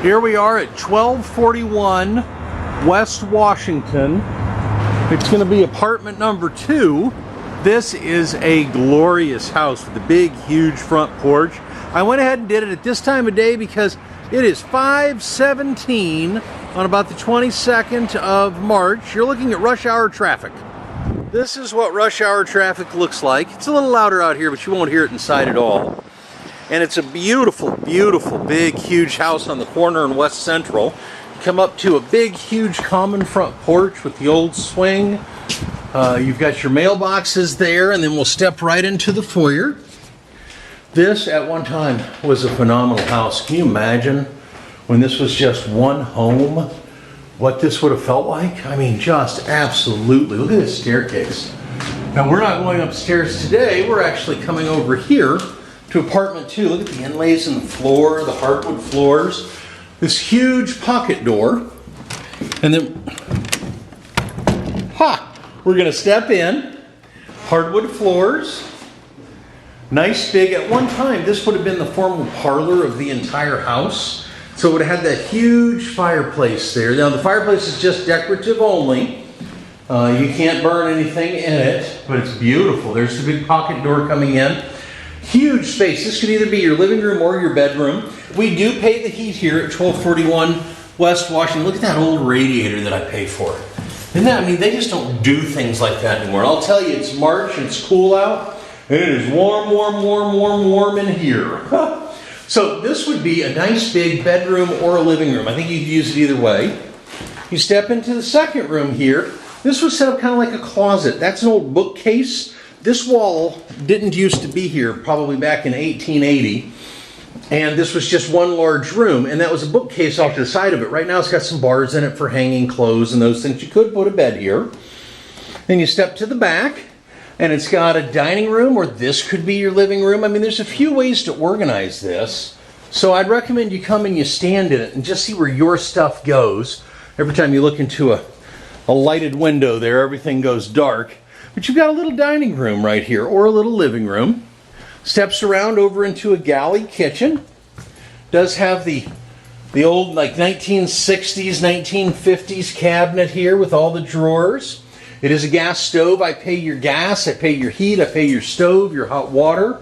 Here we are at 1241 West Washington. It's going to be apartment number 2. This is a glorious house with a big, huge front porch. I went ahead and did it at this time of day because it is 5:17 on about the 22nd of March. You're looking at rush hour traffic. This is what rush hour traffic looks like. It's a little louder out here, but you won't hear it inside at all. And it's a beautiful, beautiful, big, huge house on the corner in West Central. You come up to a big, huge common front porch with the old swing. You've got your mailboxes there, and then we'll step right into the foyer. This, at one time, was a phenomenal house. Can you imagine when this was just one home, what this would have felt like? I mean, just absolutely. Look at this staircase. Now, we're not going upstairs today. We're actually coming over here to apartment 2. Look at the inlays in the floor, the hardwood floors, this huge pocket door, and then, we're gonna step in, hardwood floors, nice big, at one time, this would have been the formal parlor of the entire house, so it would have had that huge fireplace there. Now, the fireplace is just decorative only. You can't burn anything in it, but it's beautiful. There's the big pocket door coming in. Huge space. This could either be your living room or your bedroom. We do pay the heat here at 1241 West Washington. Look at that old radiator that I pay for. Isn't that, I mean, they just don't do things like that anymore. I'll tell you, it's March and it's cool out, and it is warm, warm, warm, warm, warm in here. So this would be a nice big bedroom or a living room. I think you could use it either way. You step into the second room here. This was set up kind of like a closet. That's an old bookcase. This wall didn't used to be here, probably back in 1880, and this was just one large room, and that was a bookcase off to the side of it. Right now it's got some bars in it for hanging clothes and those things. You could put a bed here. Then you step to the back, and it's got a dining room, or this could be your living room. I mean, there's a few ways to organize this, so I'd recommend you come and you stand in it and just see where your stuff goes. Every time you look into a lighted window there, everything goes dark. But you've got a little dining room right here, or a little living room. Steps around over into a galley kitchen. Does have the old like 1960s, 1950s cabinet here with all the drawers. It is a gas stove. I pay your gas, I pay your heat, I pay your stove, your hot water.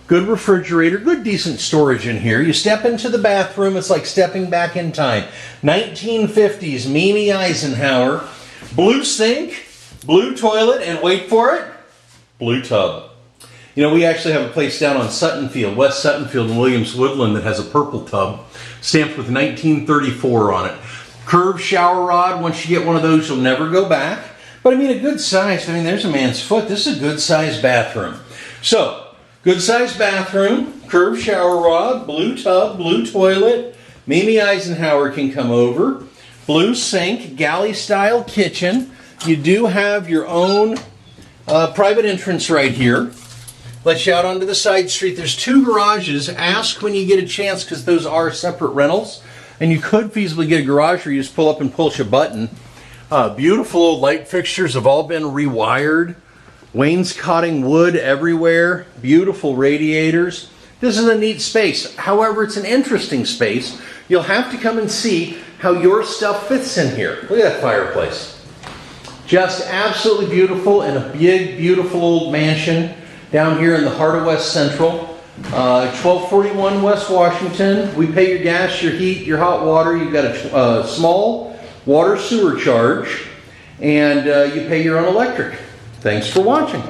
Good refrigerator, good decent storage in here. You step into the bathroom, it's like stepping back in time. 1950s, Mimi Eisenhower. Blue sink, blue toilet, and wait for it, blue tub. You know, we actually have a place down on Suttonfield, West Suttonfield in Williams Woodland, that has a purple tub stamped with 1934 on it. Curved shower rod. Once you get one of those, you'll never go back. But I mean, a good size. I mean, there's a man's foot. This is a good size bathroom. So, good size bathroom, curved shower rod, blue tub, blue toilet. Mimi Eisenhower can come over. Blue sink, galley style kitchen. You do have your own private entrance right here. Let you out onto the side street. There's 2 garages. Ask when you get a chance, because those are separate rentals. And you could feasibly get a garage where you just pull up and push a button. Beautiful old light fixtures have all been rewired. Wainscoting wood everywhere. Beautiful radiators. This is a neat space. However, it's an interesting space. You'll have to come and see how your stuff fits in here. Look at that fireplace. Just absolutely beautiful, in a big, beautiful old mansion down here in the heart of West Central. 1241 West Washington. We pay your gas, your heat, your hot water. You've got a small water sewer charge, and you pay your own electric. Thanks for watching.